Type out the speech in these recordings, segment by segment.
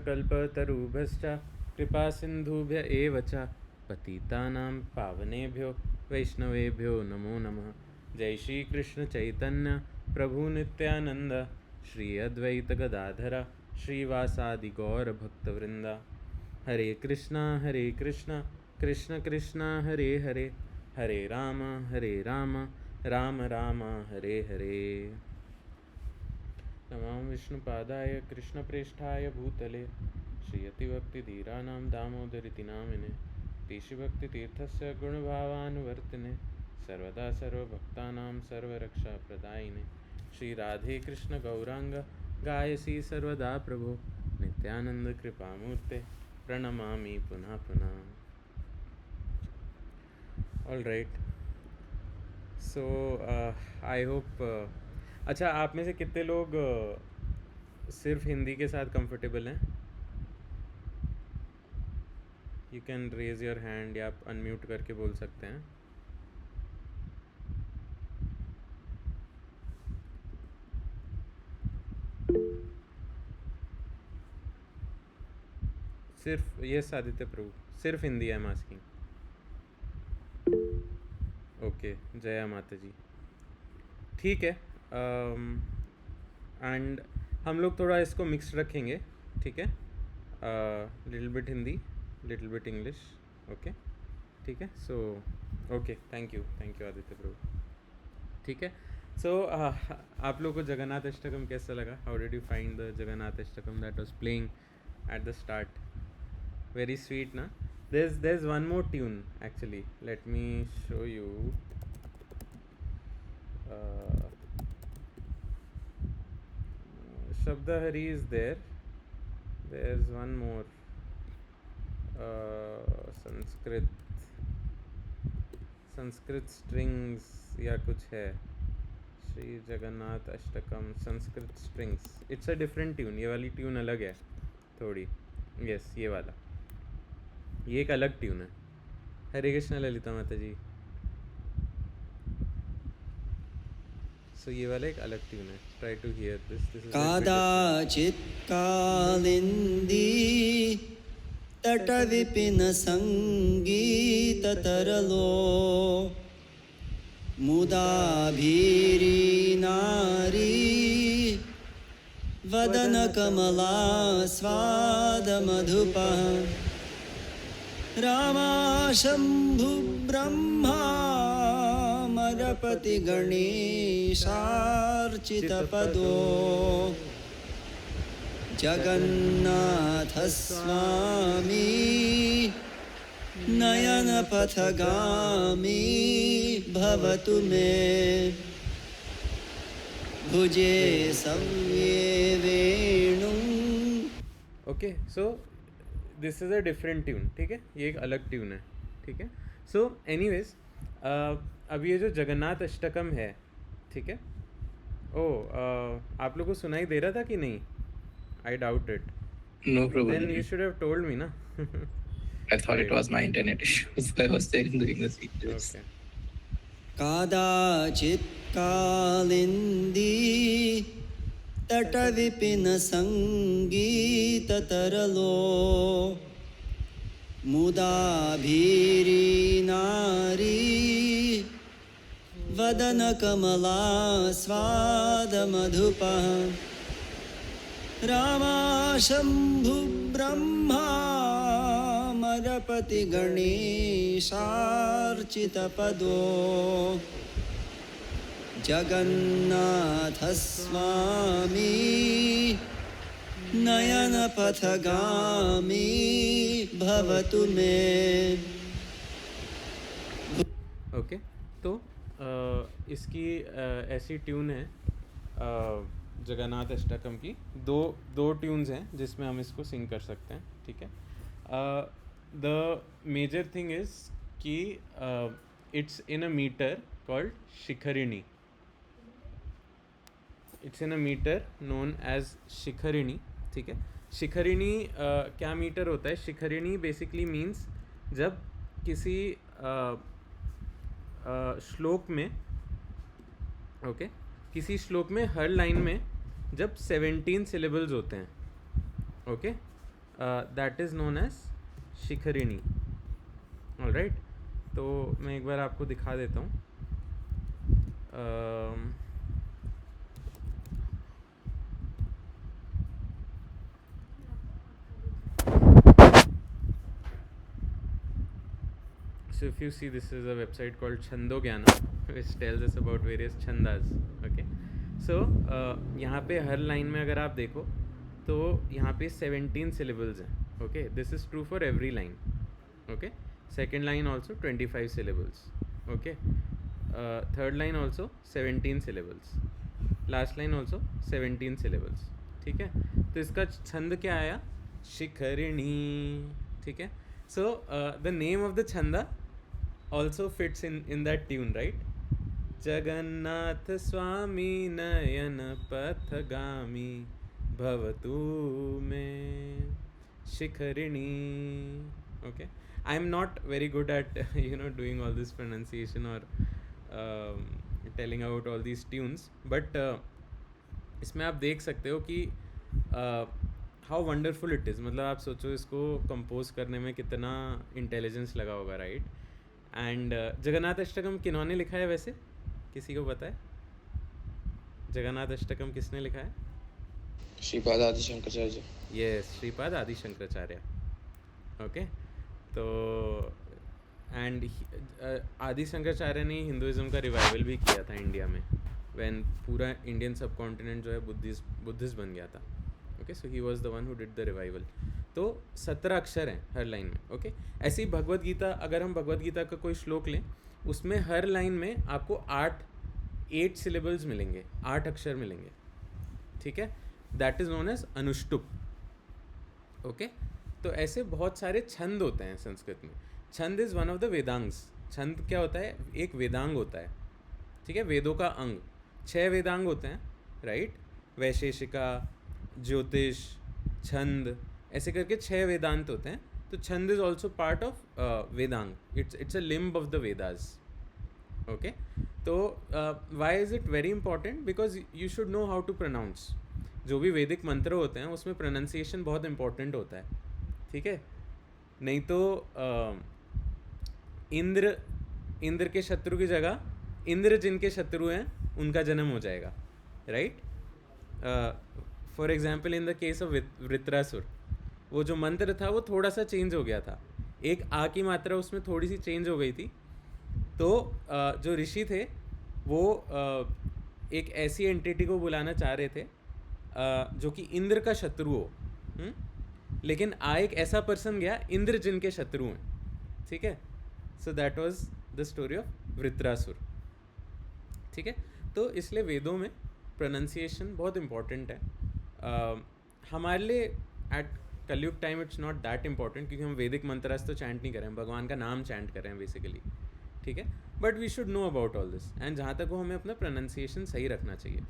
कल्पतरुभ्यश्च कृपा सिन्धुभ्य एव च पतितानां पावनेभ्यो वैष्णवेभ्यो नमो नमः। जय श्री कृष्ण चैतन्य प्रभु नित्यानंद श्री अद्वैत गदाधर श्रीवासादि गौर भक्तवृंद। हरे कृष्णा कृष्ण कृष्णा हरे हरे, हरे राम राम राम हरे हरे। नमां विष्णुपादाय कृष्णप्रेष्ठाय भूतले श्रीयतिभक्तिधीराणां दामोदरिति नामिने देशिभक्तितीर्थस्य गुणभावानुवर्तिने सर्वदा सर्वभक्तानां सर्वरक्षाप्रदायिने श्रीराधे कृष्ण गौरांग गायसी सर्वदा प्रभो नित्यानंद कृपामूर्ते प्रणमामि पुनः पुनः। All right, so I hope अच्छा, आप में से कितने लोग सिर्फ हिंदी के साथ कंफर्टेबल हैं? You can raise your hand या आप अनम्यूट करके बोल सकते हैं। सिर्फ यस आदित्य प्रभु, सिर्फ Hindi I am asking. Okay, जय माता जी। ठीक है, एंड हम लोग थोड़ा इसको मिक्स रखेंगे, ठीक है? Little bit Hindi, little bit English, okay? ठीक है, so okay, thank you Aditya Prabhu. ठीक है, सो आप लोग को जगन्नाथ अष्टकम कैसा लगा? How did you find the Jagannath Ashtakam that was playing at the start? Very sweet, na? There's one more tune actually. Let me show you. Shabdahari is there. There's one more. Sanskrit strings या कुछ है. Shri Jagannath Ashtakam Sanskrit strings. It's a different tune. ये वाली tune अलग है थोड़ी. Yes, ये वाला. ये एक अलग ट्यून है। हरे कृष्ण ललिता माता जी। सो ये वाला एक अलग ट्यून है। Try to hear this. कदाचित् कालिंदी तट विपिन संगीत तरलो मुदाभीरी नारी वदन कमला स्वाद मधुपा रामा शंभु ब्रह्मा मरपति गणेशार्चित पदो जगन्नाथ स्वामी नयन पथगामी भवतु मे भुजे सव्ये वेणु। Okay, so this is a different tune, ठीक है? ये एक अलग ट्यून है, ठीक है? सो एनीवेज, अब ये जो जगन्नाथ अष्टकम है, ठीक है? आप लोग को सुनाई दे रहा था कि नहीं? I doubt it. No problem. Then you should have told me, na? I thought it was my internet issue, so I was there doing the videos. Okay. कदाचित् कालिंदी तट विपिन संगीत तरलो मुदाभीरी नारी वदन कमला स्वाद मधुपा रामा शंभु ब्रह्मा मरपति गणेशार्चित पदो जगन्नाथ स्वामी नयन पथगामी भवतु मे। ओके, तो इसकी ऐसी ट्यून है जगन्नाथ अष्टकम की। दो ट्यून्स हैं जिसमें हम इसको सिंग कर सकते हैं, ठीक है? द मेजर थिंग इज़ कि it's in a meter called Shikharini. It's in a meter known as Shikharini, ठीक है? शिखरिणी क्या मीटर होता है? शिखरिणी बेसिकली मीन्स जब किसी श्लोक में, ओके, किसी श्लोक में हर लाइन में जब 17 सिलेबल्स होते हैं, okay, that is known as Shikharini. Alright, तो मैं एक बार आपको दिखा देता हूँ. So if you see, this is a website called Chandogyana, which tells us about various chandas. Okay, so यहाँ पे हर लाइन में अगर आप देखो तो यहाँ पे 17 syllables हैं. Okay, this is true for every line. Okay, second line also 25 syllables. Okay, third line also 17 syllables. Last line also 17 syllables. ठीक है, तो इसका छंद क्या आया? शिखरिणी. ठीक है, so the name of the chanda also fits in that tune, right? Jagannath Swami Nayan Pathagami Bhavatu Me Shikharini. Okay, I'm not very good at doing all this pronunciation or telling out all these tunes, but इसमें आप देख सकते हो कि how wonderful it is. मतलब आप सोचो इसको कंपोज करने में कितना इंटेलिजेंस लगा होगा, राइट? एंड जगन्नाथ अष्टकम किन्होंने लिखा है वैसे? किसी को पता है जगन्नाथ अष्टकम किसने लिखा है? श्रीपाद आदि शंकराचार्य. यस, श्रीपाद आदि शंकराचार्य. ओके, तो एंड आदि शंकराचार्य ने हिंदुइज्म का रिवाइवल भी किया था इंडिया में, व्हेन पूरा इंडियन सब कॉन्टिनेंट जो है बुद्धिस्ट बन गया था. Okay, so he was the one who did the revival. तो 17 अक्षर हैं हर लाइन में. ओके, ऐसी भगवत गीता, अगर हम भगवत गीता का कोई श्लोक लें, उसमें हर लाइन में आपको 8 सिलेबल्स मिलेंगे, 8 अक्षर मिलेंगे. ठीक है, that is known as Anushtup. Okay, तो ऐसे बहुत सारे छंद होते हैं संस्कृत में. छंद इज़ वन ऑफ द वेदांग्स. छंद क्या होता है? एक वेदांग होता है. ठीक है, वेदों का अंग. 6 वेदांग होते हैं, राइट? वैशेषिका, ज्योतिष, छंद, ऐसे करके 6 वेदांत होते हैं. तो छंद is also part of Vedang. It's a limb of the Vedas. Okay, तो why is it very important? Because you should know how to pronounce. जो भी वैदिक मंत्र होते हैं उसमें प्रोनाउंसिएशन बहुत इंपॉर्टेंट होता है. ठीक है, नहीं तो इंद्र के शत्रु की जगह इंद्र जिनके शत्रु हैं उनका जन्म हो जाएगा, right? For example in the case of Vritrasura, वो जो मंत्र था वो थोड़ा सा चेंज हो गया था. एक आ की मात्रा उसमें थोड़ी सी चेंज हो गई थी. तो जो ऋषि थे वो एक ऐसी एंटिटी को बुलाना चाह रहे थे जो कि इंद्र का शत्रु हो. लेकिन एक ऐसा पर्सन गया इंद्र जिनके शत्रु हैं. ठीक है, so that was the story of Vritrasura. ठीक है, तो इसलिए वेदों में प्रोनाउंसिएशन बहुत इम्पॉर्टेंट है. हमारे लिए एट कलयुग time it's not that important, क्योंकि हम वैदिक मंत्रास तो चैंट नहीं कर रहे हैं, भगवान का नाम चैंट कर रहे हैं बेसिकली. ठीक है, but we should know about all this, and जहाँ तक वो हमें अपना प्रोनाउंसिएशन सही रखना चाहिए.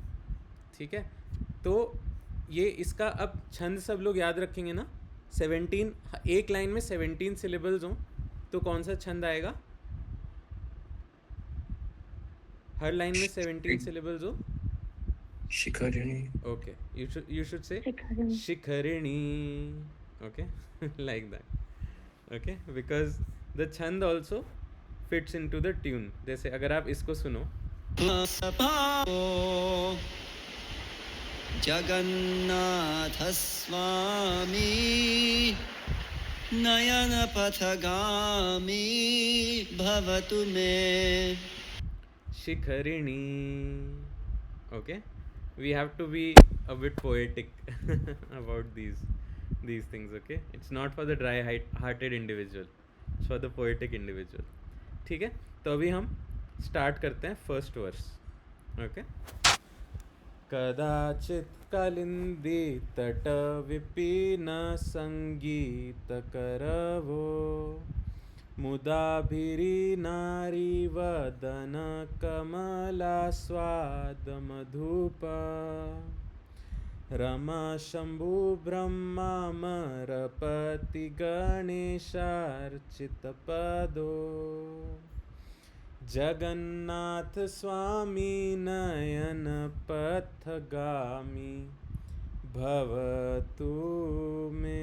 ठीक है, तो ये इसका अब छंद सब लोग याद रखेंगे ना. 17, एक लाइन में 17 सिलेबल्स हों तो कौन सा छंद आएगा? हर लाइन में 17 सिलेबल्स हो. शिखरिणी. Okay, you should say Shikharini. Okay, like that. Okay, because the chand also fits into the tune. जैसे अगर आप इसको सुनो, जगन्नाथ स्वामी नयन पथगामी भवतु मे. Shikharini. Okay, we have to be a bit poetic about these things. Okay, it's not for the dry-hearted individual, it's for the poetic individual. ठीक है, तो अभी हम स्टार्ट करते हैं फर्स्ट वर्स. ओके, कदाचित कालिंदी तट विपिन संगीत करवो मुदाभिरी नारी वदन कमला स्वाद मधुप रमा शंभु ब्रह्मा मरपति गणेशार्चित पदो जगन्नाथ स्वामी नयन पथगामी भवतु मे.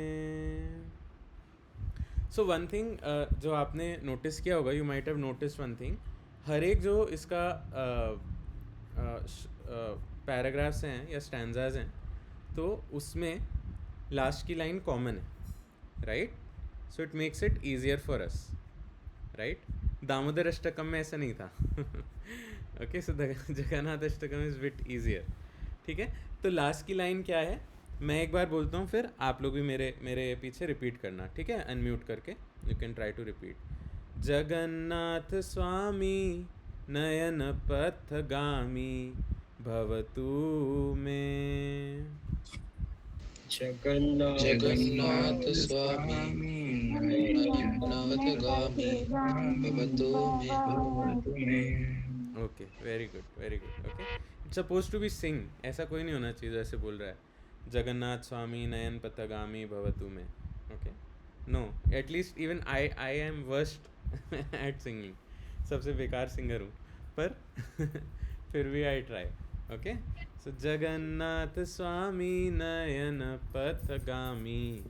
सो वन थिंग जो आपने नोटिस किया होगा, you might have notice one thing, हर एक जो इसका पैराग्राफ्स हैं या स्टैंजाज हैं, तो उसमें लास्ट की लाइन कॉमन है, right? So it makes it easier for us, right? Damodar Ashtakam में ऐसा नहीं था. Okay, so Jagannath Ashtakam is bit easier. ठीक है, तो लास्ट की लाइन क्या है, मैं एक बार बोलता हूँ, फिर आप लोग भी मेरे पीछे रिपीट करना, ठीक है? अनम्यूट करके you can try to repeat. Jagannath Swami नयन पथगामी भवतु में. जगन्नाथ स्वामी नयनाथगामी भवतु मे. Okay, very good, very good. Okay, it's suppose to be sing, ऐसा कोई नहीं होना चाहिए जैसे बोल रहा है जगन्नाथ स्वामी नयन पथगामी भवतु में. Okay, no, at least even I am worst at singing, सबसे बेकार सिंगर हूँ, पर फिर भी I try. Okay, so Jagannath Swami नयन पथगामी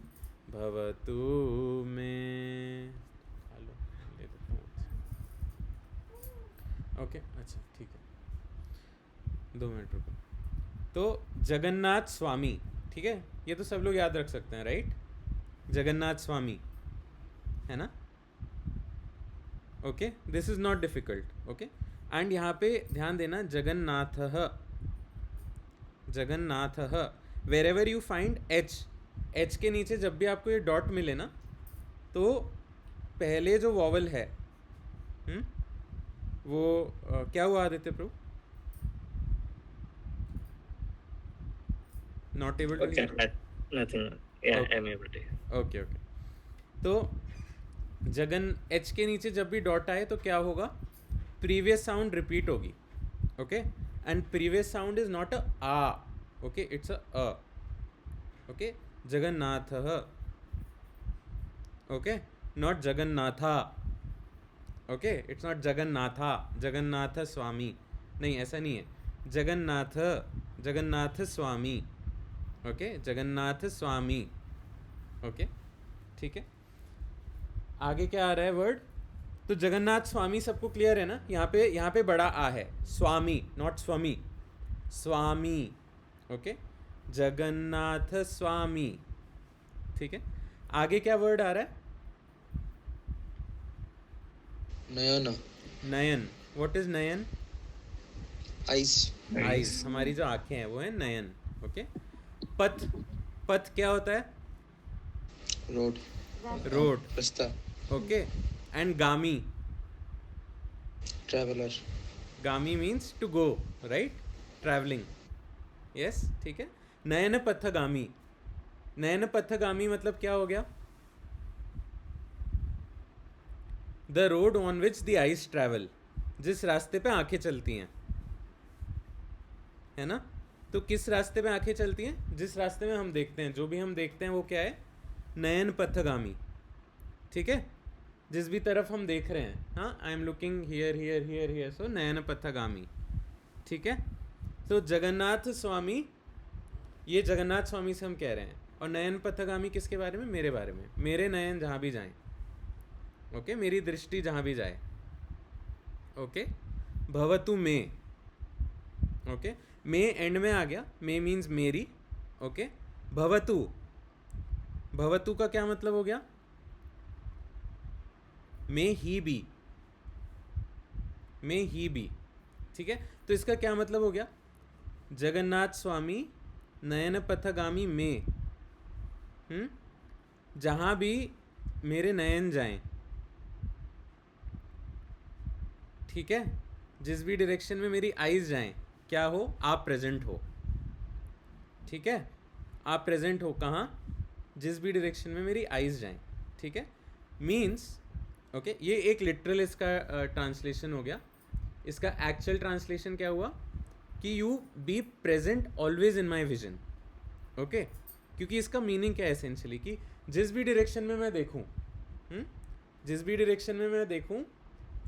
भवतु में. हेलो, ले देता हूँ. ओके, अच्छा ठीक है, 2 मिनट रुको. तो जगन्नाथ स्वामी, ठीक है, ये तो सब लोग याद रख सकते हैं, राइट? जगन्नाथ स्वामी, है ना? Okay, this is not difficult. Okay, and यहाँ पे ध्यान देना, जगन्नाथः, जगन्नाथः, wherever you find H के नीचे जब भी आपको ये डॉट मिले ना, तो पहले जो वॉवल है, वो क्या हुआ आदित्य प्रभु? Not able to Okay, hear? nothing. Yeah, Okay. I'm able to hear. Okay okay, तो जगन एच के नीचे जब भी डॉट आए तो क्या होगा, प्रीवियस साउंड रिपीट होगी. Okay, and previous sound is not आ, ओके, इट्स अ. ओके, जगन्नाथः, ओके, नॉट जगन्नाथा. ओके, इट्स नॉट जगन्नाथा, जगन्नाथ स्वामी, नहीं, ऐसा नहीं है. जगन्नाथ, जगन्नाथ स्वामी. ओके, जगन्नाथ स्वामी. ओके, ठीक है. आगे क्या आ रहा है वर्ड? तो जगन्नाथ स्वामी सबको क्लियर है ना? यहाँ पे बड़ा आ है, स्वामी, नॉट स्वामी, स्वामी. ओके, जगन्नाथ स्वामी. ठीक है, आगे क्या वर्ड आ रहा है? नयन, नयन. व्हाट इज नयन? आइस, आइज, हमारी जो आंखें हैं वो है नयन. ओके, पथ, पथ क्या होता है? Road, road. रास्ता, ओके, एंड गामी, ट्रैवलर, गामी means to go, right? Travelling. Yes, ठीक है. नयन पथगामी, नयन पथगामी मतलब क्या हो गया? The road on which the eyes travel, जिस रास्ते पे आंखें चलती हैं, है ना? तो किस रास्ते पे आंखें चलती हैं? जिस रास्ते में हम देखते हैं, जो भी हम देखते हैं वो क्या है? नयन पथगामी. ठीक है, जिस भी तरफ हम देख रहे हैं, हाँ, I am looking here here here here, so नयन पथगामी. ठीक है, तो जगन्नाथ स्वामी, ये जगन्नाथ स्वामी से हम कह रहे हैं. और नयन पथगामी किसके बारे में? मेरे बारे में. मेरे नयन जहाँ भी जाएं, ओके, मेरी दृष्टि जहाँ भी जाए. ओके, भवतु में. ओके, में एंड में आ गया, में मीन्स मेरी. ओके, भवतु, भवतु का क्या मतलब हो गया? में ही भी, में ही भी. ठीक है, तो इसका क्या मतलब हो गया? जगन्नाथ स्वामी नयन पथगामी में, जहाँ भी मेरे नयन जाएं, ठीक है, जिस भी डायरेक्शन में मेरी आईज जाएं, क्या हो? आप प्रेजेंट हो. ठीक है, आप प्रेजेंट हो कहाँ? जिस भी डायरेक्शन में मेरी आईज जाएं. ठीक है, मीन्स, ओके, ये एक लिटरल इसका ट्रांसलेशन हो गया. इसका एक्चुअल ट्रांसलेशन क्या हुआ कि you be present always in my vision. Okay, क्योंकि इसका मीनिंग क्या है एसेंशियली, कि जिस भी डायरेक्शन में मैं देखूं, जिस भी डायरेक्शन में मैं देखूं,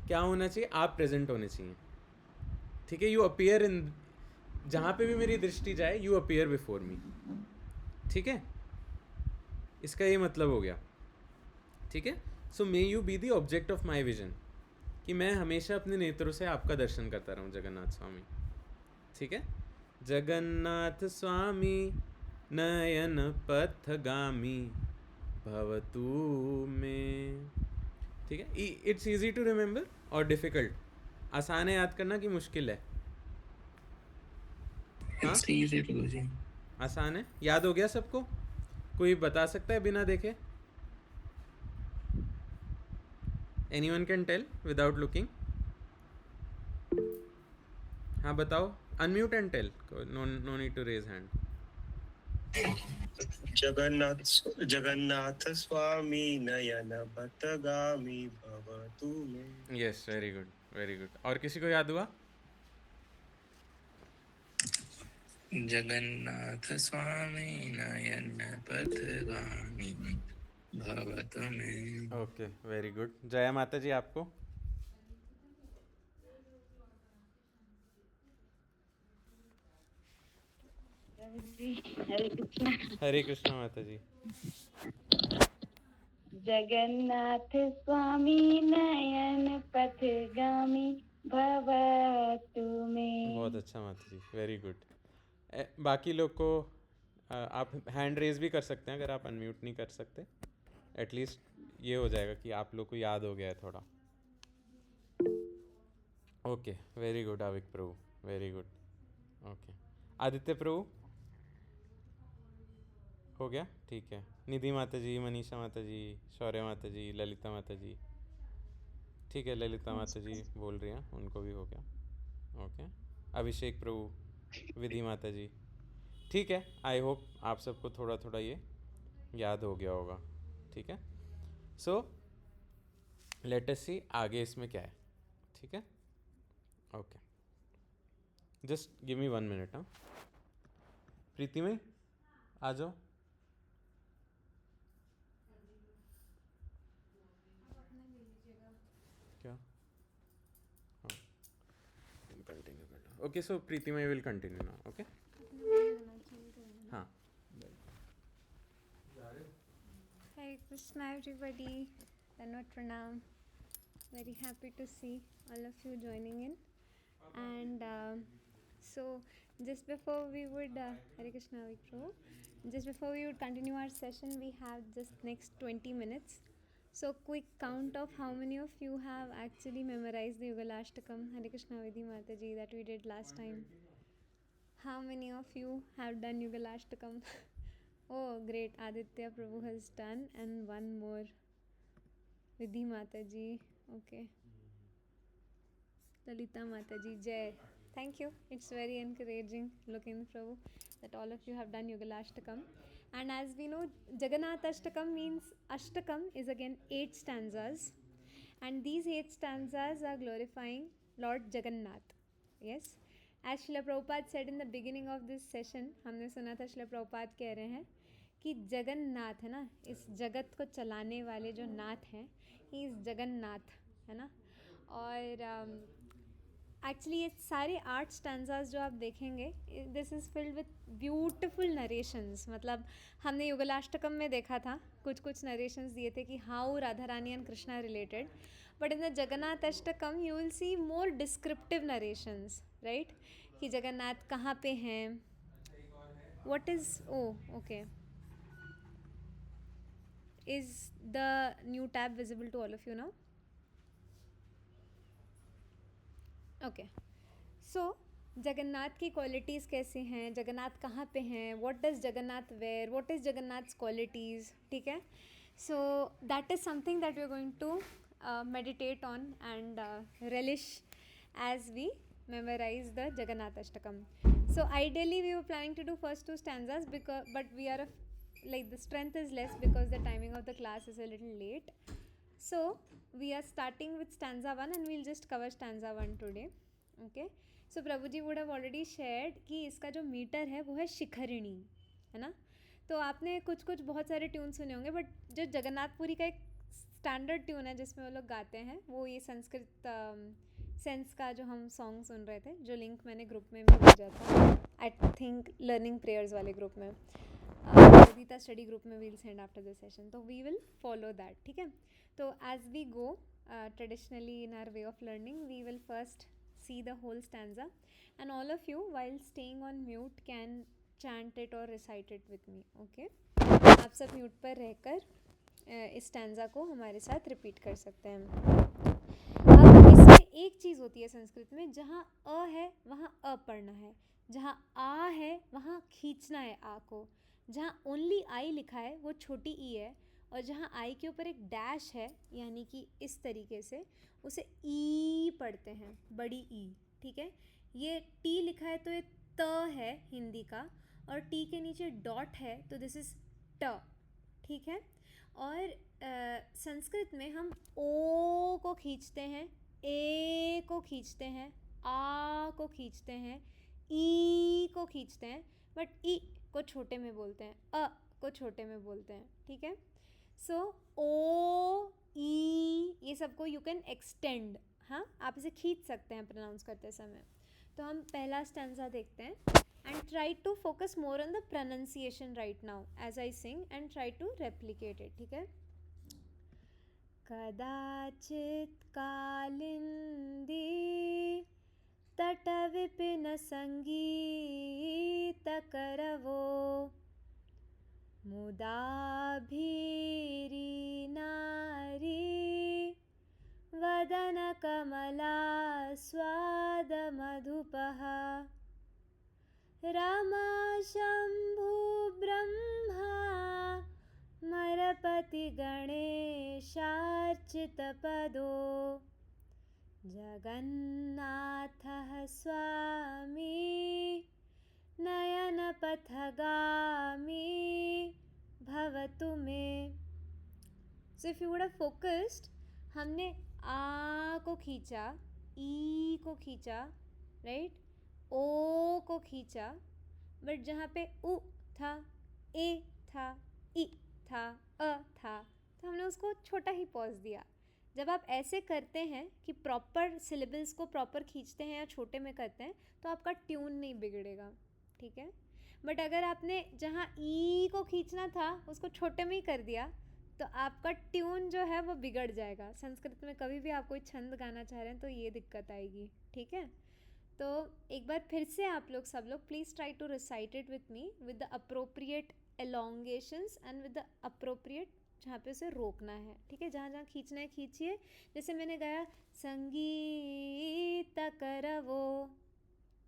क्या होना चाहिए? आप प्रेजेंट होने चाहिए. ठीक है, यू अपीयर इन, जहाँ पे भी मेरी दृष्टि जाए, यू अपीयर बिफोर मी. ठीक है, इसका ये मतलब हो गया. ठीक है. So may you be the object of my vision, कि मैं हमेशा अपने नेत्रों से आपका दर्शन करता रहूं जगन्नाथ स्वामी. ठीक है. जगन्नाथ स्वामी नयन पथगामी भवतु में. ठीक है. इट्स इजी टू रिमेंबर और डिफिकल्ट? आसान है याद करना कि मुश्किल है? हाँ, It's easy to do. आसान है. याद हो गया सबको? कोई बता सकता है बिना देखे? Anyone can tell without looking? हाँ बताओ. Unmute and tell. No need to raise hand. Jagannath Swami नयन पथगामी भवतु मे. Yes, very good, very good. और किसी को याद हुआ? जगन्नाथ स्वामी नयन पथगामी भवतु मे. Okay, very good. जया माता जी आपको? हरे कृष्णा. हरे कृष्णा माता जी. जगन्नाथ स्वामी नयन पथगामी भवतु में. बहुत अच्छा माता जी, वेरी गुड. बाकी लोग को आप हैंड रेज भी कर सकते हैं अगर आप अनम्यूट नहीं कर सकते. एटलीस्ट ये हो जाएगा कि आप लोग को याद हो गया है थोड़ा. ओके, वेरी गुड आविक प्रभु, वेरी गुड. ओके, आदित्य प्रभु हो गया. ठीक है. निधि माता जी, मनीषा माता जी, शौर्य माता जी, ललिता माता जी. ठीक है, ललिता माता जी बोल रही हैं, उनको भी हो गया. ओके. अभिषेक प्रभु, विधि माता जी. ठीक है. आई होप आप सबको थोड़ा थोड़ा ये याद हो गया होगा. ठीक है. सो लेट अस सी आगे इसमें क्या है. ठीक है. Okay, just give me 1 minute. हाँ, प्रीति में आ जाओ. क्या? हाँ, कंटिन्यू करना. ओके, सो प्रीति में विल कंटिन्यू नाउ. ओके. हाँ. Hare Krishna everybody, Danvat Pranam. Very happy to see all of you joining in. And so just before we would Hare Krishna Vikro, just before we would continue our session, we have just next 20 minutes. So quick count of how many of you have actually memorized the Yugalashtakam Hare Krishna Vidhi Mataji that we did last time. How many of you have done Yugalashtakam? Oh, great. Aditya Prabhu has done, and one more. Vidhi Mataji. Okay. Lalita Mataji. Jai. Thank you. It's very encouraging, looking Prabhu, that all of you have done Yugalashtakam. And as we know, Jagannath Ashtakam means Ashtakam is again 8 stanzas. And these 8 stanzas are glorifying Lord Jagannath. Yes. As Srila Prabhupada said in the beginning of this session, हमने सुना था Srila Prabhupada कह रहे हैं कि जगन्नाथ है ना, इस जगत को चलाने वाले जो नाथ हैं, ही इज़ जगन्नाथ, है ना. और एक्चुअली ये सारे 8 स्टैंजाज जो आप देखेंगे, this is filled with beautiful narrations. मतलब हमने युगलाष्टकम में देखा था, कुछ नरेशंस दिए थे कि how Radha Rani and Krishna related. But in the Jagannath Ashtakam you will see more descriptive narrations, right, कि जगन्नाथ कहाँ पे हैं, what is, okay, is the new tab visible to all of you now? Okay, so Jagannath की क्वालिटीज़ कैसे हैं, जगन्नाथ कहाँ पे हैं, what does Jagannath wear, what is Jagannath's qualities. ठीक है. So that is something that we are going to meditate on and relish as we memorize the Jagannath Ashtakam. So ideally we were planning to do first 2 stanzas, but we are the strength is less because the timing of the class is a little late. So we are starting with stanza 1 and we'll just cover stanza 1 today. Okay. So Prabhuji would have already shared कि इसका जो metre है वो है शिखरिणी, है ना. तो आपने कुछ बहुत सारे ट्यून सुने होंगे, बट जो जगन्नाथपुरी का एक स्टैंडर्ड ट्यून है जिसमें वो लोग गाते हैं, वो ये संस्कृत सेंस का जो हम सॉन्ग सुन रहे थे, जो लिंक मैंने ग्रुप में भी भेजा था, आई थिंक लर्निंग प्रेयर्स वाले ग्रुप में. Udita study group में we'll send after the session. तो we will follow that. ठीक है. तो as we go traditionally in our way of learning, we will first see the whole stanza, and all of you while staying on mute can chant it or recite it with me. Okay. आप सब mute पर रहकर इस stanza को हमारे साथ repeat कर सकते हैं. अब इसमें एक चीज़ होती है संस्कृत में, जहाँ अ है वहाँ अ पढ़ना है, जहाँ आ है वहाँ खींचना है आ को, जहाँ ओनली आई लिखा है वो छोटी ई है, और जहाँ आई के ऊपर एक डैश है यानी कि इस तरीके से उसे ई पढ़ते हैं, बड़ी ई. ठीक है. ये टी लिखा है तो ये त है हिंदी का, और टी के नीचे डॉट है तो दिस इज़ ट. ठीक है. और संस्कृत में हम ओ को खींचते हैं, ए को खींचते हैं, आ को खींचते हैं, ई को खींचते हैं, बट ई को छोटे में बोलते हैं, अ को छोटे में बोलते हैं. ठीक है. सो ओ ई ये सबको यू कैन एक्सटेंड. हाँ, आप इसे खींच सकते हैं प्रोनाउंस करते समय. तो हम पहला स्टैंजा देखते हैं, and try to focus more on the pronunciation right now as I sing, and try to replicate it. ठीक है. कदाचित् कालिंदी तटविपिन संगीतकरवो मुदाभीरी नारी वदनकमला स्वादमधुपः रमा शम्भु ब्रह्मा मरपति गणेशार्चितपदो जगन्नाथः स्वामी नयनपथगामी भवतु मे. So if you would have focused, हमने आ को खींचा, ई को खींचा, राइट, ओ को खींचा, बट जहाँ पे उ था, ए था, ई था, अ था, तो हमने उसको छोटा ही पॉज दिया. जब आप ऐसे करते हैं कि प्रॉपर सिलेबल्स को प्रॉपर खींचते हैं या छोटे में करते हैं, तो आपका ट्यून नहीं बिगड़ेगा. ठीक है. बट अगर आपने जहाँ ई को खींचना था उसको छोटे में ही कर दिया, तो आपका ट्यून जो है वो बिगड़ जाएगा. संस्कृत में कभी भी आप कोई छंद गाना चाह रहे हैं तो ये दिक्कत आएगी. ठीक है. तो एक बार फिर से आप लोग सब लोग please try to recite it with me with the appropriate elongations and with the appropriate जहाँ पे उसे रोकना है. ठीक है. जहाँ जहाँ खींचना है खींचिए. जैसे मैंने गाया संगीत करवो,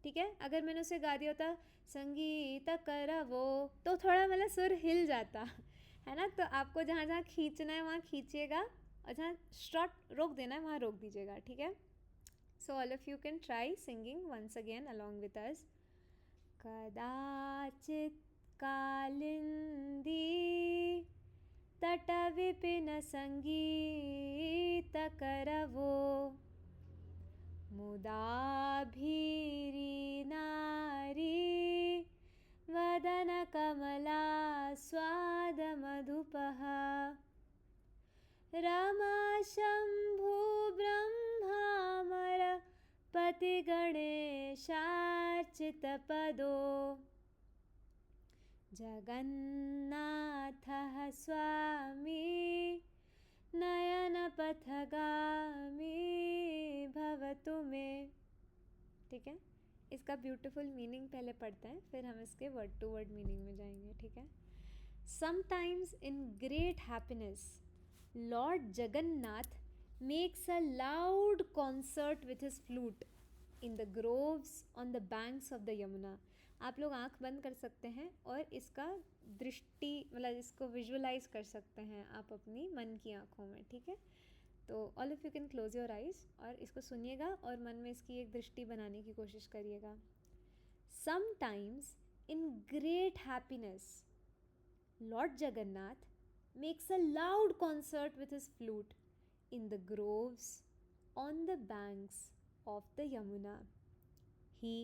ठीक है, अगर मैंने उसे गा दिया होता संगीत करवो तो थोड़ा मतलब सुर हिल जाता है ना. तो आपको जहाँ जहाँ खींचना है वहाँ खींचिएगा, और जहाँ शॉर्ट रोक देना है वहाँ रोक दीजिएगा. ठीक है. So all of you can try singing once again along with us. Kadachit kalindi tatavipina sangeeta karavo mudabhiri nari vadana kamala swadamadhupaha Rama Shambhu ब्रह्मामर पति गणेशार्चितपदो जगन्नाथः स्वामी नयनपथगामी भवतु मे. ठीक है. इसका ब्यूटीफुल मीनिंग पहले पढ़ते हैं, फिर हम इसके वर्ड टू वर्ड मीनिंग में जाएंगे. ठीक है. Sometimes in great happiness Lord Jagannath makes a loud concert with his flute in the groves on the banks of the Yamuna. आप लोग आँख बंद कर सकते हैं और इसका दृष्टि मतलब इसको विजुअलाइज कर सकते हैं आप अपनी मन की आँखों में. ठीक है. तो all of you can close your eyes और इसको सुनिएगा और मन में इसकी एक दृष्टि बनाने की कोशिश करिएगा. Sometimes in great happiness Lord Jagannath makes a loud concert with his flute in the groves on the banks of the Yamuna. He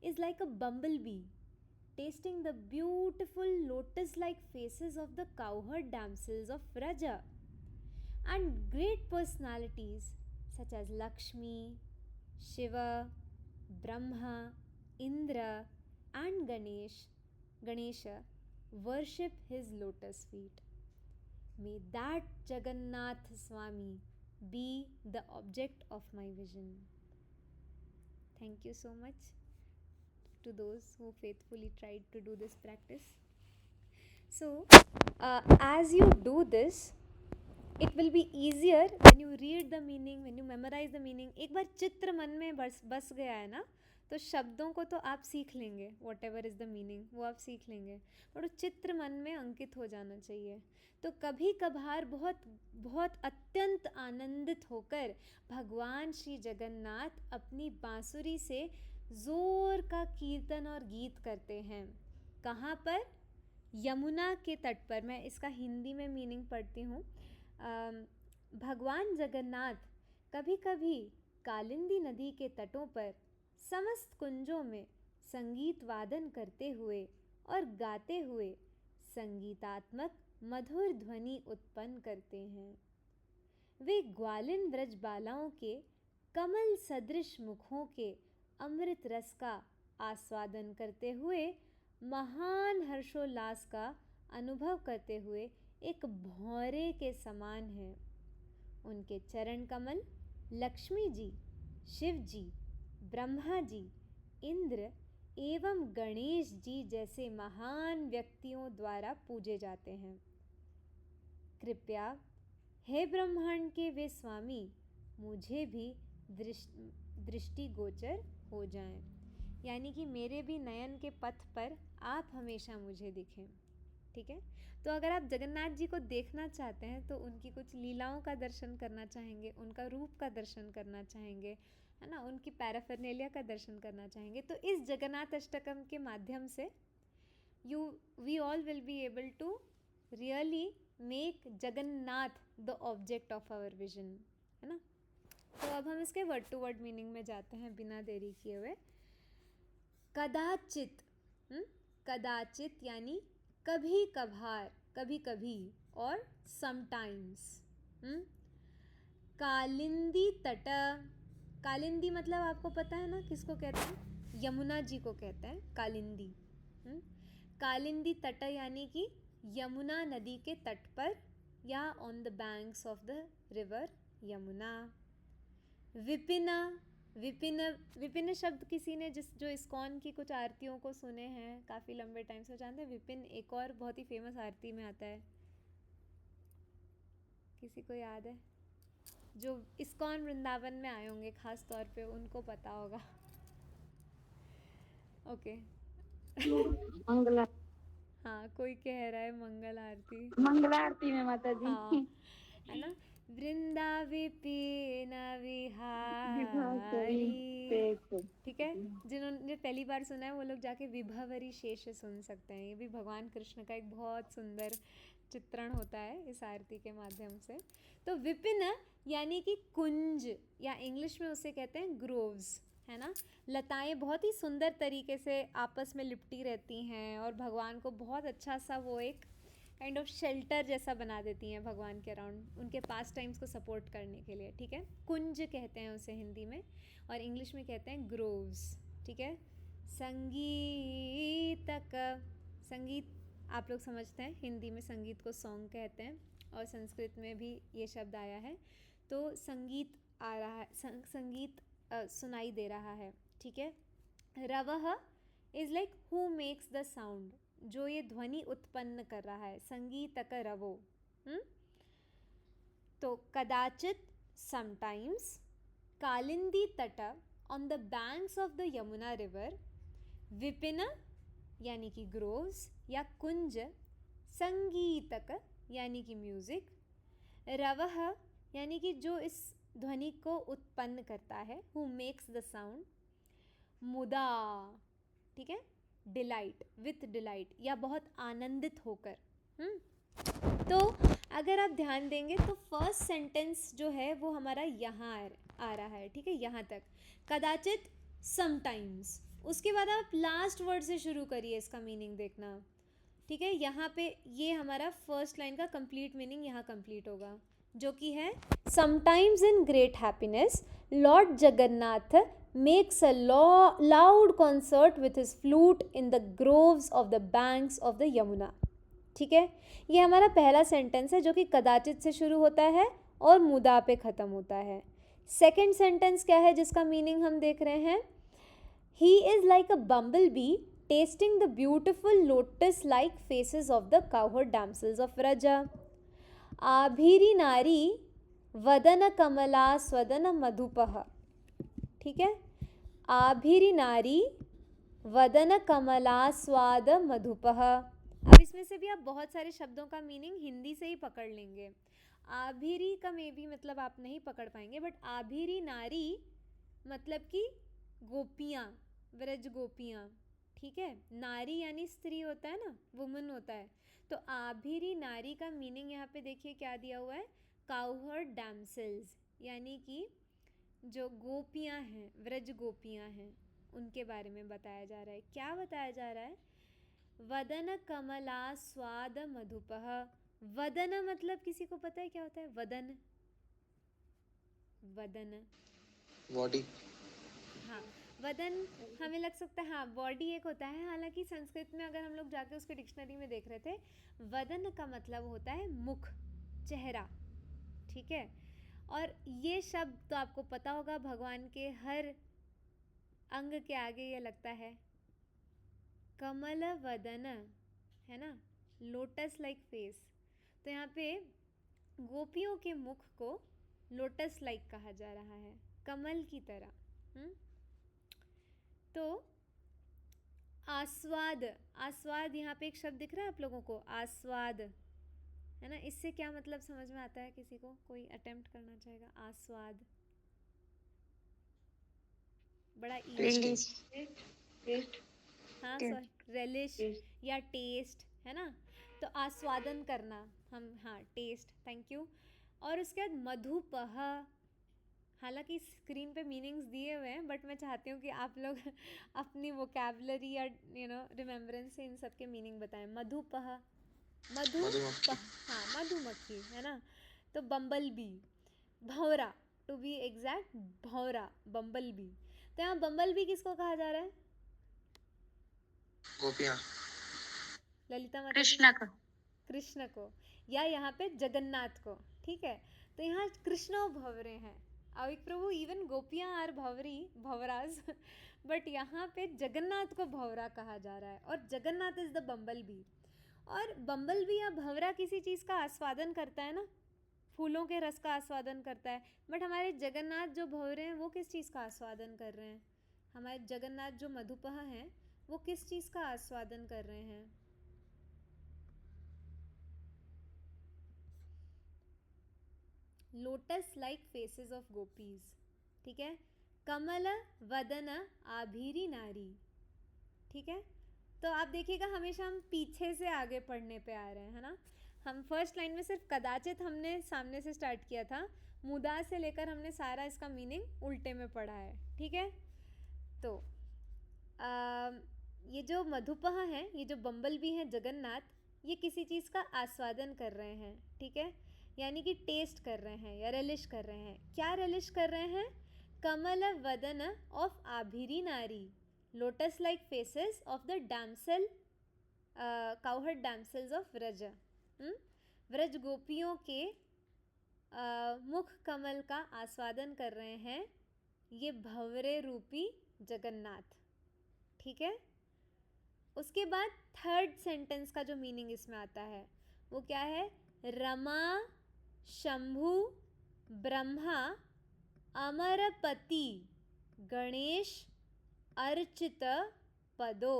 is like a bumblebee tasting the beautiful lotus-like faces of the cowherd damsels of Vraja, and great personalities such as Lakshmi, Shiva, Brahma, Indra and Ganesha worship his lotus feet. May that Jagannath Swami be the object of my vision. Thank you so much to those who faithfully tried to do this practice. So, as you do this, it will be easier when you read the meaning, when you memorize the meaning. एक बार चित्र मन में बस गया है ना, तो शब्दों को तो आप सीख लेंगे, what ever is the meaning वो आप सीख लेंगे, पर वो चित्र मन में अंकित हो जाना चाहिए. तो कभी कभार बहुत बहुत अत्यंत आनंदित होकर भगवान श्री जगन्नाथ अपनी बांसुरी से ज़ोर का कीर्तन और गीत करते हैं. कहाँ पर? यमुना के तट पर. मैं इसका हिंदी में मीनिंग पढ़ती हूँ. भगवान जगन्नाथ कभी कभी कालिंदी नदी के तटों पर समस्त कुंजों में संगीत वादन करते हुए और गाते हुए संगीतात्मक मधुर ध्वनि उत्पन्न करते हैं. वे ग्वालिन व्रज बालाओं के कमल सदृश मुखों के अमृत रस का आस्वादन करते हुए महान हर्षोल्लास का अनुभव करते हुए एक भौरे के समान है. उनके चरण कमल लक्ष्मी जी, शिव जी, ब्रह्मा जी, इंद्र एवं गणेश जी जैसे महान व्यक्तियों द्वारा पूजे जाते हैं. कृपया हे ब्रह्मांड के वे स्वामी मुझे भी दृष्टिगोचर हो जाएं. यानी कि मेरे भी नयन के पथ पर आप हमेशा मुझे दिखें. ठीक है. तो अगर आप जगन्नाथ जी को देखना चाहते हैं तो उनकी कुछ लीलाओं का दर्शन करना चाहेंगे, उनका रूप का दर्शन करना चाहेंगे, है ना, उनकी पैराफर्नेलिया का दर्शन करना चाहेंगे, तो इस जगन्नाथ अष्टकम के माध्यम से we all will be able to really make Jagannath the object of our vision, है ना. तो अब हम इसके वर्ड टू वर्ड मीनिंग में जाते हैं बिना देरी किए हुए. कदाचित, कदाचित यानी कभी कभार, कभी कभी, और समटाइम्स. कालिंदी तट, कालिंदी मतलब आपको पता है ना किसको कहते हैं? यमुना जी को कहते हैं कालिंदी. कालिंदी तट यानी कि यमुना नदी के तट पर या on the banks of the river Yamuna. विपिना, विपिन शब्द किसी ने जो इस्कॉन की कुछ आरतियों को सुने हैं काफ़ी लंबे टाइम से, जानते हैं विपिन एक और बहुत ही फेमस आरती में आता है. किसी को याद है? जो इस्कॉन वृंदावन में आए होंगे खास तौर पे उनको पता होगा. ओके. मंगला, हाँ, कोई कह रहा है मंगल आरती. मंगला आरती में माता जी. हाँ, है ना. वृंदा विपिन विहारी. ठीक है. जिन्होंने पहली बार सुना है वो लोग जाके विभवरी शेष सुन सकते हैं. ये भी भगवान कृष्ण का एक बहुत सुंदर चित्रण होता है इस आरती के माध्यम से. तो विपिन यानी कि कुंज, या इंग्लिश में उसे कहते हैं ग्रोव्स, है ना. लताएं बहुत ही सुंदर तरीके से आपस में लिपटी रहती हैं और भगवान को बहुत अच्छा सा वो एक काइंड ऑफ शेल्टर जैसा बना देती हैं भगवान के अराउंड, उनके पास टाइम्स को सपोर्ट करने के लिए. ठीक है. कुंज कहते हैं उसे हिंदी में, और इंग्लिश में कहते हैं ग्रोव्स. ठीक है. संगीतक, संगीत आप लोग समझते हैं, हिंदी में संगीत को सॉन्ग कहते हैं और संस्कृत में भी ये शब्द आया है. तो संगीत आ रहा है, संगीत सुनाई दे रहा है. ठीक है. रवह is like who makes the sound, जो ये ध्वनि उत्पन्न कर रहा है. संगीतक रवो. तो कदाचित, समटाइम्स, कालिंदी तट on the banks of the Yamuna river, Vipin यानी कि ग्रोव्स या कुंज, संगीतक यानी कि म्यूजिक, रवह यानी कि जो इस ध्वनि को उत्पन्न करता है, हु मेक्स द साउंड, मुदा. ठीक है. डिलाइट, विथ डिलाइट, या बहुत आनंदित होकर. तो अगर आप ध्यान देंगे तो फर्स्ट सेंटेंस जो है वो हमारा यहाँ आ रहा है. ठीक है. यहाँ तक कदाचित, समटाइम्स. उसके बाद आप लास्ट वर्ड से शुरू करिए इसका मीनिंग देखना. ठीक है, यहाँ पे ये हमारा फर्स्ट लाइन का कंप्लीट मीनिंग यहाँ कंप्लीट होगा, जो कि है sometimes in great happiness Lord Jagannath makes a loud concert with his flute in the groves of the banks of the Yamuna. ठीक है, ये हमारा पहला सेंटेंस है जो कि कदाचित से शुरू होता है और मुदा पे ख़त्म होता है। सेकेंड सेंटेंस क्या है जिसका मीनिंग हम देख रहे हैं, he is like a bumble B tasting the beautiful lotus-like faces of the cowherd damsels of Vraja. आभीरी नारी वदन कमला स्वदन मधुपह। ठीक है, आभीरी नारी वदन कमला स्वाद मधुपह। अब इसमें से भी आप बहुत सारे शब्दों का मीनिंग हिंदी से ही पकड़ लेंगे। आभीरी का मे भी मतलब आप नहीं पकड़ पाएंगे, बट आभीरी नारी मतलब कि गोपियाँ, व्रज गोपियाँ। ठीक है, नारी यानी स्त्री होता है ना, वुमन होता है, तो आभीरी नारी का मीनिंग यहाँ पे देखिए क्या दिया हुआ है, काउहर्ड डैम्सल्स, यानी कि जो गोपियाँ हैं, व्रज गोपियाँ हैं, उनके बारे में बताया जा रहा है। क्या बताया जा रहा है, वदन कमला स्वाद मधुपह। वदन मतलब किसी को पता है क्या होता है वदन? वदन, बॉडी। हाँ, वदन हमें लग सकता है हाँ बॉडी एक होता है, हालांकि संस्कृत में अगर हम लोग जाके उसके डिक्शनरी में देख रहे थे, वदन का मतलब होता है मुख, चेहरा। ठीक है, और ये शब्द तो आपको पता होगा, भगवान के हर अंग के आगे ये लगता है, कमल वदन, है ना, लोटस लाइक फेस। तो यहाँ पे गोपियों के मुख को लोटस लाइक कहा जा रहा है, कमल की तरह। तो आस्वाद, आस्वाद यहाँ पे एक शब्द दिख रहा है आप लोगों को, आस्वाद, है ना, इससे क्या मतलब समझ में आता है किसी को? कोई अटेम्प्ट करना चाहेगा? आस्वाद बड़ा इजी, हाँ सॉरी, रेलिश या टेस्ट, है ना, तो आस्वादन करना हम, हाँ टेस्ट, थैंक यू। और उसके बाद मधुपह, हालांकि स्क्रीन पे मीनिंग्स दिए हुए हैं, बट मैं चाहती हूँ कि आप लोग अपनी वोकैबुलरी या रिमेम्बरेंस से इन सब के मीनिंग बताएं। मधुपह, मधुमक्खी। हाँ मधुमक्खी, है ना, तो बम्बल बी, भौरा, टू बी एग्जैक्ट भौरा, बम्बल बी। तो यहाँ बम्बल बी किसको कहा जा रहा है? गोपियाँ। ललिता माता, कृष्ण को, या यहाँ पे जगन्नाथ को। ठीक है, तो यहाँ कृष्ण भंवरे हैं, अविक प्रभु, इवन गोपियाँ आर भंवरी, भंवराज, बट यहाँ पे जगन्नाथ को भंवरा कहा जा रहा है, और Jagannath is the bumble B. और बम्बल बी या भंवरा किसी चीज़ का आस्वादन करता है ना, फूलों के रस का आस्वादन करता है, बट हमारे जगन्नाथ जो भंवरे हैं वो किस चीज़ का आस्वादन कर रहे हैं? हमारे जगन्नाथ जो मधुपह हैं वो किस चीज़ का आस्वादन कर रहे हैं? Lotus like faces of gopis. ठीक है, कमल वदन आभीरी नारी। ठीक है, तो आप देखिएगा हमेशा हम पीछे से आगे पढ़ने पे आ रहे हैं, है ना। हम फर्स्ट लाइन में सिर्फ कदाचित हमने सामने से स्टार्ट किया था, मुदा से लेकर हमने सारा इसका मीनिंग उल्टे में पढ़ा है। ठीक है, तो ये जो मधुपह हैं, ये जो बम्बल भी हैं जगन्नाथ, ये किसी चीज़ का आस्वादन कर रहे हैं। ठीक है, यानी कि टेस्ट कर रहे हैं या रेलिश कर रहे हैं। क्या रेलिश कर रहे हैं? कमल वदन ऑफ आभीरी नारी, lotus like faces of the damsel, cowherd damsels of Vraj. Vraj गोपियों के मुख कमल का आस्वादन कर रहे हैं ये भंवरे रूपी जगन्नाथ। ठीक है, उसके बाद थर्ड सेंटेंस का जो मीनिंग इसमें आता है वो क्या है? रमा शंभु ब्रह्मा अमरपति गणेश अर्चित पदो।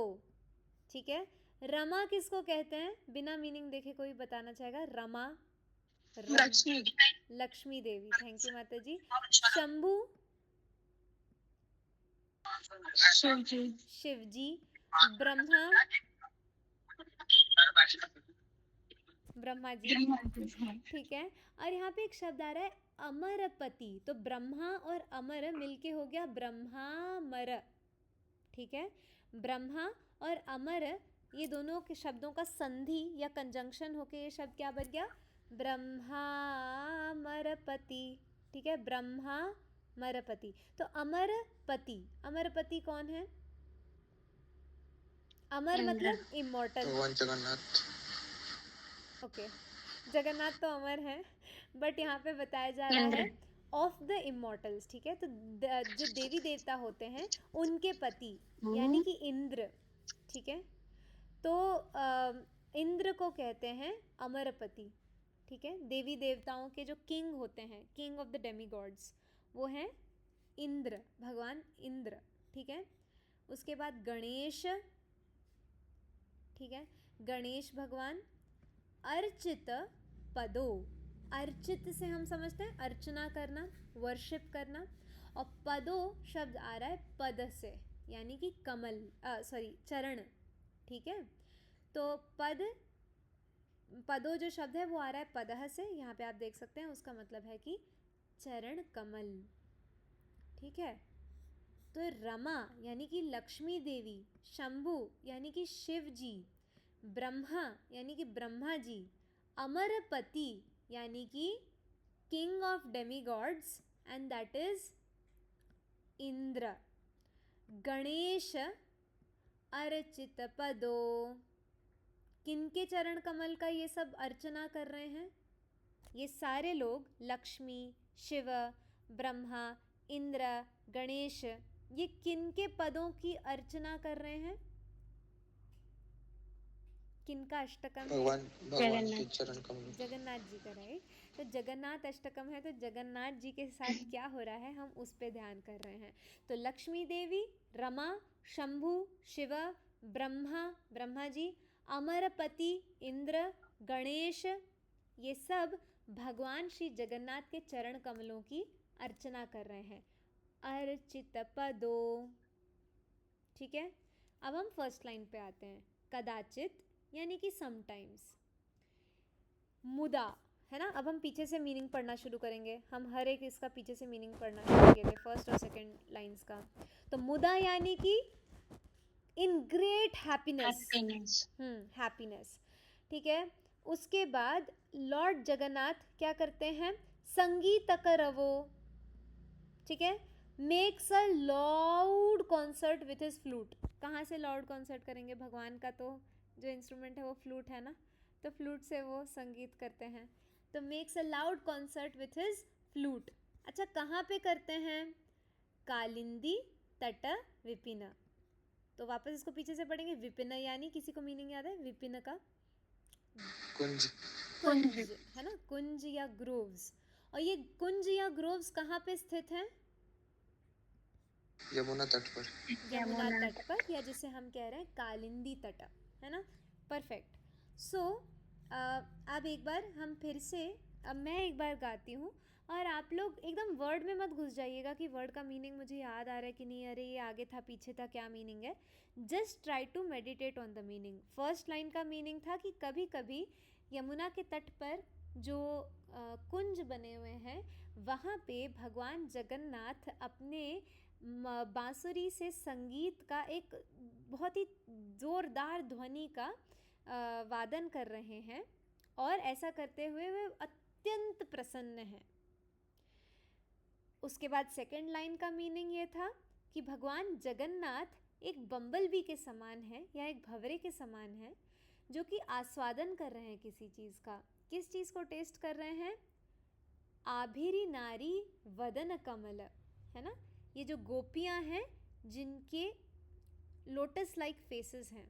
ठीक है, रमा किसको कहते हैं? बिना मीनिंग देखे कोई बताना चाहेगा? रमा, लक्ष्मी देवी, थैंक यू माता जी। शंभु, शिव जी। ब्रह्मा, ब्रह्मा जी। ठीक है, और यहाँ पे एक शब्द आ रहा है अमरपति, तो ब्रह्मा और अमर मिलके हो गया ब्रह्मामर। ठीक है, ब्रह्मा और अमर ये दोनों के शब्दों का संधि या कंजंक्शन होके ये शब्द क्या बन गया? ब्रह्मामरपति। ठीक है, ब्रह्मामरपति। तो अमरपति, अमरपति कौन है? अमर मतलब इमॉर्टल। भगवान जगन्नाथ। ओके, जगन्नाथ तो अमर है, बट यहाँ पे बताया जा रहा है ऑफ द इमॉर्टल्स। ठीक है, तो जो देवी देवता होते हैं उनके पति यानी कि इंद्र। ठीक है, तो इंद्र को कहते हैं अमरपति। ठीक है, देवी देवताओं के जो किंग होते हैं, king of the Demi God's, वो हैं इंद्र, भगवान इंद्र। ठीक है, उसके बाद गणेश। ठीक है, गणेश भगवान। अर्चित पदो, अर्चित से हम समझते हैं अर्चना करना, वर्शिप करना, और पदो शब्द आ रहा है पद से, यानी कि कमल, सॉरी चरण। ठीक है, तो पदो जो शब्द है वो आ रहा है पदह से, यहाँ पे आप देख सकते हैं, उसका मतलब है कि चरण कमल। ठीक है, तो रमा यानी कि लक्ष्मी देवी, शंभु यानी कि शिव जी, ब्रह्मा यानी कि ब्रह्मा जी, अमरपति यानी कि king of Demi gods and that is Indra, Ganesh, Archit पदो। किनके चरण कमल का ये सब अर्चना कर रहे हैं? ये सारे लोग लक्ष्मी, शिव, ब्रह्मा, इंद्र, गणेश, ये किनके पदों की अर्चना कर रहे हैं? किनका अष्टकम है? भगवान के चरण कमल। जगन्नाथ जी का, राइट। तो जगन्नाथ अष्टकम है, तो जगन्नाथ जी के साथ क्या हो रहा है हम उस पे ध्यान कर रहे हैं। तो लक्ष्मी देवी, रमा, शंभु, शिव, ब्रह्मा, ब्रह्मा जी, अमरपति इंद्र, गणेश, ये सब भगवान श्री जगन्नाथ के चरण कमलों की अर्चना कर रहे हैं। अर्चित पदो। ठीक है, अब हम फर्स्ट लाइन पे आते हैं। कदाचित यानी कि समटाइम्स, मुदा है ना। अब हम पीछे से मीनिंग पढ़ना शुरू करेंगे, हम हर एक इसका पीछे से मीनिंग पढ़ना शुरू किए थे, फर्स्ट और सेकंड लाइंस का। तो मुदा यानी कि इन ग्रेट हैप्पीनेस, हैप्पीनेस। ठीक है, उसके बाद लॉर्ड जगन्नाथ क्या करते हैं? संगीत करवो। ठीक है, makes a loud concert with his flute. कहाँ से लाउड कॉन्सर्ट करेंगे? भगवान का तो जो इंस्ट्रूमेंट है वो फ्लूट है ना, तो फ्लूट से वो संगीत करते हैं। तो makes a loud concert with his flute. अच्छा, कहाँ पे करते हैं? कालिंदी तट विपिन। तो वापस इसको पीछे से पढ़ेंगे। विपिन यानी, किसी को मीनिंग याद है विपिन का? कुंज। कुंज है ना, कुंज या ग्रोव्स। और ये कुंज या ग्रोव्स कहाँ पे स्थित हैं? यमुना तट पर। यमुना तट पर, या जिसे हम कह रहे हैं कालिंदी तट, है ना। परफेक्ट। सो अब एक बार हम फिर से, अब मैं एक बार गाती हूँ और आप लोग एकदम वर्ड में मत घुस जाइएगा कि वर्ड का मीनिंग मुझे याद आ रहा है कि नहीं, अरे ये आगे था पीछे था, क्या मीनिंग है। Just try to meditate on the meaning. First line का मीनिंग था कि कभी कभी यमुना के तट पर जो कुंज बने हुए हैं वहाँ पे भगवान जगन्नाथ अपने बांसुरी से संगीत का एक बहुत ही ज़ोरदार ध्वनि का वादन कर रहे हैं, और ऐसा करते हुए वे अत्यंत प्रसन्न हैं। उसके बाद सेकंड लाइन का मीनिंग ये था कि भगवान जगन्नाथ एक बम्बलबी के समान है या एक भंवरे के समान है, जो कि आस्वादन कर रहे हैं किसी चीज़ का। किस चीज़ को टेस्ट कर रहे हैं? आभिरी नारी वदन कमल, है ना। ये जो गोपियां हैं जिनके लोटस लाइक फेसेस हैं,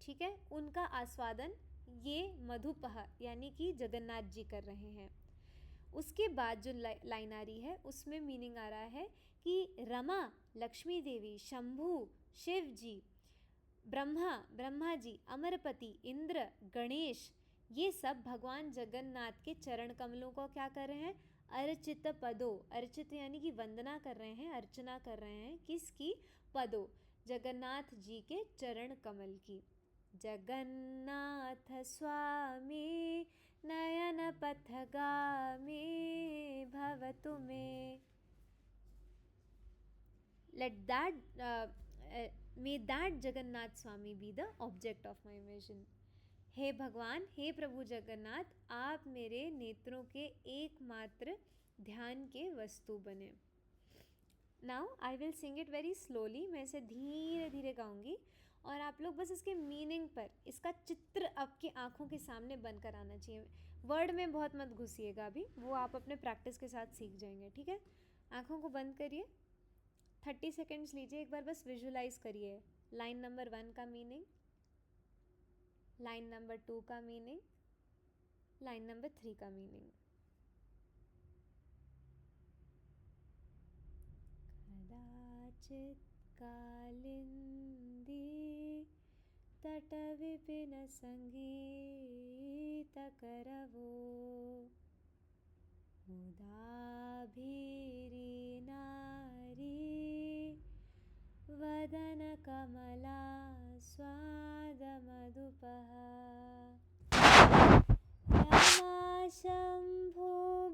ठीक है, उनका आस्वादन ये मधुपह यानी कि जगन्नाथ जी कर रहे हैं। उसके बाद जो लाइन आ रही है उसमें मीनिंग आ रहा है कि रमा लक्ष्मी देवी, शंभु शिव जी, ब्रह्मा जी, अमरपति इंद्र, गणेश, ये सब भगवान जगन्नाथ के चरण कमलों को क्या कर रहे हैं? अर्चित पदो। अर्चित यानी कि वंदना कर रहे हैं, अर्चना कर रहे हैं। किसकी? पदो, जगन्नाथ जी के चरण कमल की। जगन्नाथ स्वामी नयन पथगामी भवतु मे। Let that may that Jagannath Swami be the object of my vision. हे भगवान, हे प्रभु जगन्नाथ, आप मेरे नेत्रों के एकमात्र ध्यान के वस्तु बने। Now I will sing it very slowly, मैं इसे धीरे धीरे गाऊंगी और आप लोग बस इसके मीनिंग पर, इसका चित्र आपकी आंखों के सामने बनकर आना चाहिए। वर्ड में बहुत मत घुसिएगा अभी, वो आप अपने प्रैक्टिस के साथ सीख जाएंगे, ठीक है। आंखों को बंद करिए, 30 सेकेंड्स लीजिए, एक बार बस विजुलाइज करिए लाइन नंबर 1 का मीनिंग, लाइन नंबर 2 का मीनिंग, लाइन नंबर 3 का मीनिंग। कदाचित कालिंदी तट विपिन संगीत करवो, मुदाभिरी नारी वदन कमला स्वाद मधुपः, रमा शंभु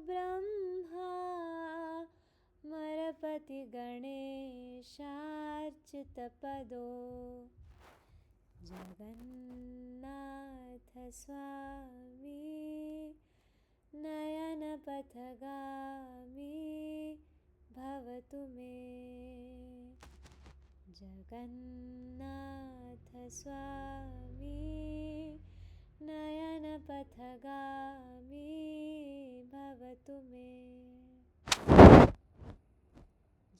ब्रह्मा मरपति गणेशार्चित पदो, जगन्नाथ स्वामी नयन पथगामी भवतु मे। जगन्नाथ स्वामी नयन पथगामी भवतु मे।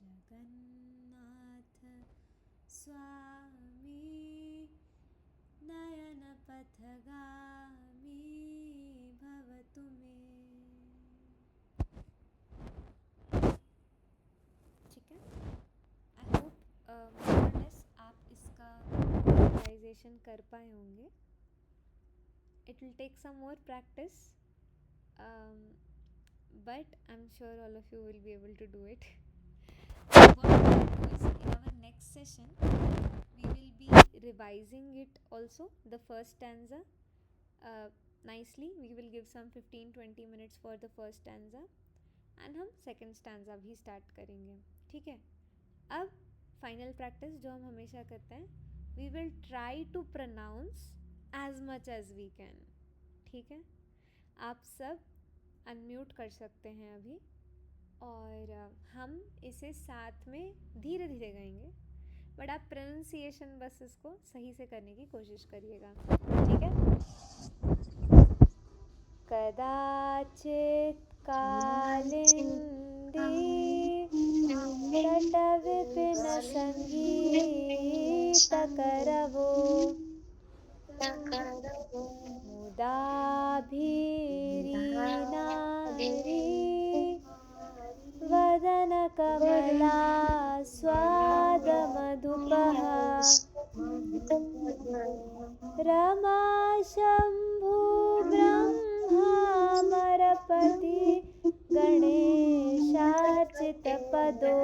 जगन्नाथ स्वामी नयन पथगामी भवतु मे। ठीक है, आई होप आप इसका रियलाइजेशन कर पाए होंगे। It will take some more practice, but I'm sure all of you will be able to do it. What we will do is, in our next session we will be revising it also, the first stanza nicely. We will give some 15-20 minutes for the first stanza and हम second stanza भी start करेंगे, ठीक है। अब final practice जो हम हमेशा करते हैं, we will try to pronounce as much as we can, ठीक है। आप सब अनम्यूट कर सकते हैं अभी और हम इसे साथ में धीरे धीरे गाएंगे, बट आप प्रोनाउंसिएशन बस इसको सही से करने की कोशिश करिएगा, ठीक है। कदाचित कालिंदी तट विपिन संगीत करवो, मुदाभिरी नारी वदन कमला स्वाद मधुपः, रमा शंभु ब्रह्मा मरपति गणेशार्चित पदो,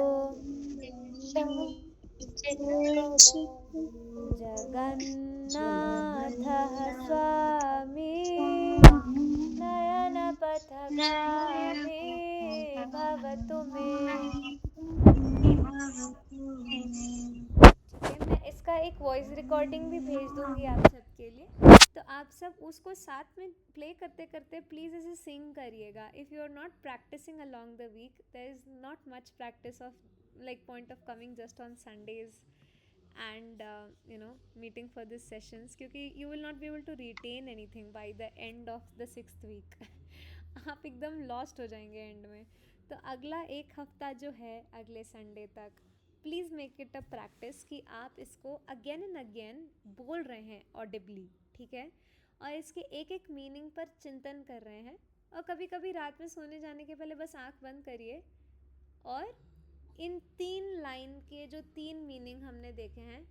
जगन्नाथः स्वामी नयन पथगामी भवतु मे। ठीक है, मैं इसका एक वॉइस रिकॉर्डिंग भी भेज दूंगी आप सबके लिए, तो आप सब उसको साथ में प्ले करते करते प्लीज़ इसे सिंग करिएगा। If you are not practising along the week, there is not much practice of like point of coming just on Sundays and meeting for these sessions, क्योंकि you will not be able to retain anything by the end of the 6th week. आप एकदम lost हो जाएंगे end में। तो अगला एक हफ्ता जो है अगले संडे तक, please make it a practice कि आप इसको अगेन एंड अगेन बोल रहे हैं ऑडिबली, ठीक है, और इसके एक एक मीनिंग पर चिंतन कर रहे हैं। और कभी कभी रात में सोने जाने के पहले बस आँख बंद करिए और इन 3 लाइन के जो 3 मीनिंग हमने देखे हैं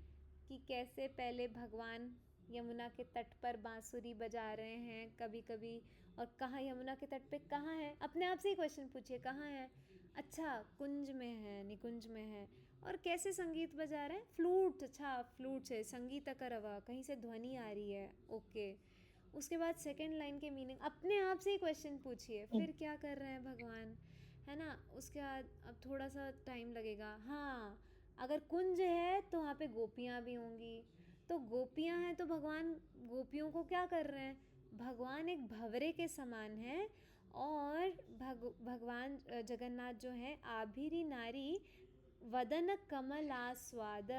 कि कैसे पहले भगवान यमुना के तट पर बांसुरी बजा रहे हैं कभी कभी, और कहाँ यमुना के तट पे कहाँ है, अपने आप से ही क्वेश्चन पूछिए कहाँ है, अच्छा कुंज में है, निकुंज में है, और कैसे संगीत बजा रहे हैं, फ्लूट, अच्छा फ्लूट से संगीत करवा, कहीं से ध्वनि आ रही है, ओके। उसके बाद सेकेंड लाइन के मीनिंग अपने आप से ही क्वेश्चन पूछिए, फिर क्या कर रहे हैं भगवान, है ना। उसके बाद अब थोड़ा सा टाइम लगेगा, हाँ अगर कुंज है तो वहाँ पे गोपियाँ भी होंगी, तो गोपियाँ हैं तो भगवान गोपियों को क्या कर रहे हैं? भगवान एक भंवरे के समान है, और भगवान जगन्नाथ जो है आभिरी नारी वदन कमल आस्वाद,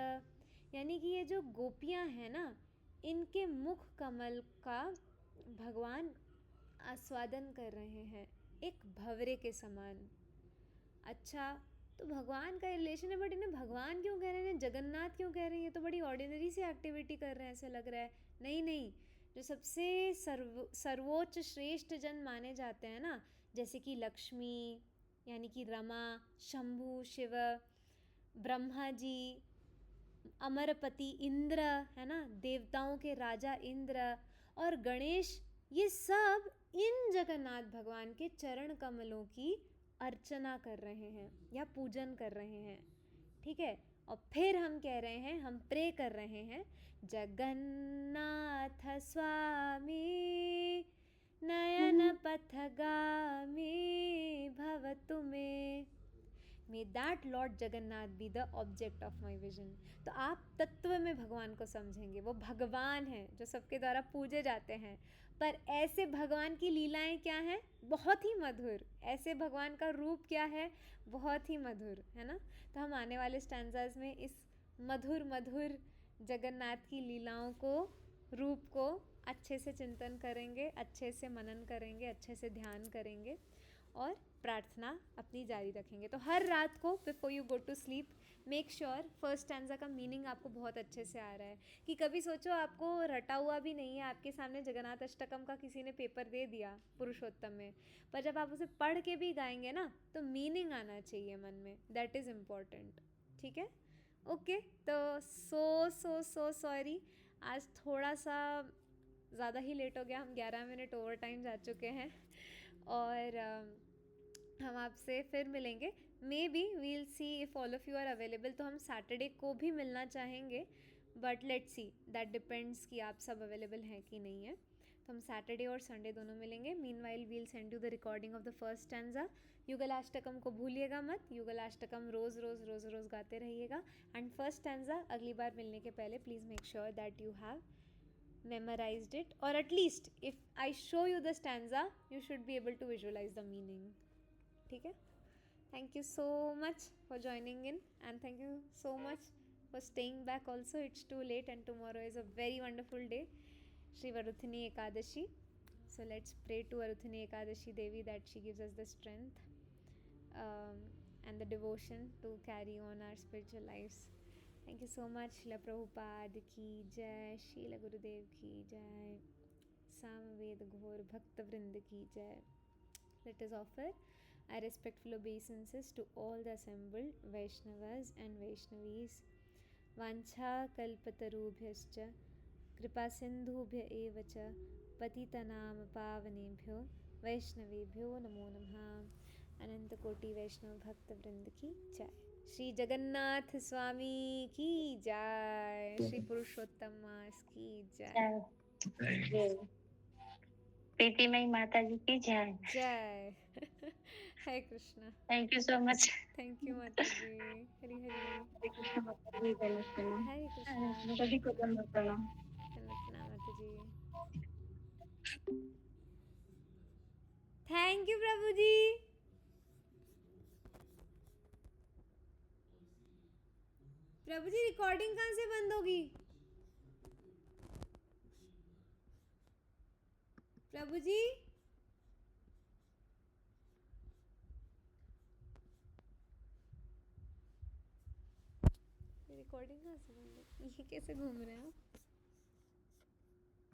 यानी कि ये जो गोपियाँ हैं ना, इनके मुख कमल का भगवान आस्वादन कर रहे हैं एक भंवरे के समान। अच्छा, तो भगवान का रिलेशन है, बट इन्हें भगवान क्यों कह रहे हैं, जगन्नाथ क्यों कह रहे हैं? ये तो बड़ी ऑर्डिनरी सी एक्टिविटी कर रहे हैं ऐसे लग रहा है। नहीं नहीं, जो सबसे सर्वोच्च श्रेष्ठ जन माने जाते हैं ना, जैसे कि लक्ष्मी यानी कि रमा, शंभु शिव, ब्रह्मा जी, अमरपति इंद्र है ना, देवताओं के राजा इंद्र, और गणेश, ये सब इन जगन्नाथ भगवान के चरण कमलों की अर्चना कर रहे हैं या पूजन कर रहे हैं। ठीक है, और फिर हम कह रहे हैं, हम प्रे कर रहे हैं, जगन्नाथ स्वामी नयन पथगामी भवतु मे, may that lord Jagannath be the object of my vision. तो आप तत्व में भगवान को समझेंगे, वो भगवान हैं जो सबके द्वारा पूजे जाते हैं, पर ऐसे भगवान की लीलाएं क्या हैं? बहुत ही मधुर। ऐसे भगवान का रूप क्या है? बहुत ही मधुर, है ना। तो हम आने वाले स्टैंजाज में इस मधुर मधुर जगन्नाथ की लीलाओं को, रूप को अच्छे से चिंतन करेंगे, अच्छे से मनन करेंगे, अच्छे से ध्यान करेंगे, और प्रार्थना अपनी जारी रखेंगे। तो हर रात को before you go to sleep make sure first stanza का मीनिंग आपको बहुत अच्छे से आ रहा है, कि कभी सोचो आपको रटा हुआ भी नहीं है, आपके सामने जगन्नाथ अष्टकम का किसी ने पेपर दे दिया पुरुषोत्तम में, पर जब आप उसे पढ़ के भी गाएंगे ना, तो मीनिंग आना चाहिए मन में, दैट इज़ इम्पॉर्टेंट। ठीक है, ओके। तो सो सॉरी, आज थोड़ा सा ज़्यादा ही लेट हो गया, हम 11 मिनट ओवर टाइम जा चुके हैं, और हम आपसे फिर मिलेंगे। Maybe we'll see if all of you are available, तो हम सैटरडे को भी मिलना चाहेंगे, but let's see, that depends कि आप सब अवेलेबल हैं कि नहीं है। तो हम सैटरडे और संडे दोनों मिलेंगे। Meanwhile we'll send you the recording of the first stanza. Yugalashtakam को भूलिएगा मत, युगलाष्टकम रोज़ रोज़ रोज़ रोज़ गाते रहिएगा। एंड फर्स्ट स्टैंजा अगली बार मिलने के पहले please make sure that you have memorized it, or at least if I show you the stanza you should be able to visualize the meaning. ठीक है, thank you so much for joining in, and thank you so much for staying back also. It's too late and tomorrow is a very wonderful day, Shri Varuthini Ekadashi. So let's pray to Varuthini Ekadashi Devi that she gives us the strength and the devotion to carry on our spiritual lives. Thank you so much. Srila Prabhupada ki jai, Srila Gurudev ki jai, Samaved Ghor Bhakta Vrinda ki jai. Let us offer our respectful obeisances to all the assembled Vaishnavas and Vaishnavis. Vancha kalpatarubhyascha kripa sindhubhya eva cha patitanam pavanebhyo Vaishnavebhyo namo namaha. अनंत कोटि वैष्णव भक्त वृंद की जय। श्री जगन्नाथ स्वामी की जय। श्री पुरुषोत्तम मास की जय। प्रीतिमयी माता जी की जय। जय। Hare Krishna. Thank you so much. Thank you माता जी। हरि हरि। हरे कृष्ण माता जी, जय कृष्ण। हरे कृष्णा। सभी को दंडवत प्रणाम। माता जी। Thank you Prabhu ji. Prabhu ji recording कहाँ से बंद होगी? प्रभु जी रिकॉर्डिंग कहाँ से बंद होगी? ये कैसे घूम रहे हैं आप?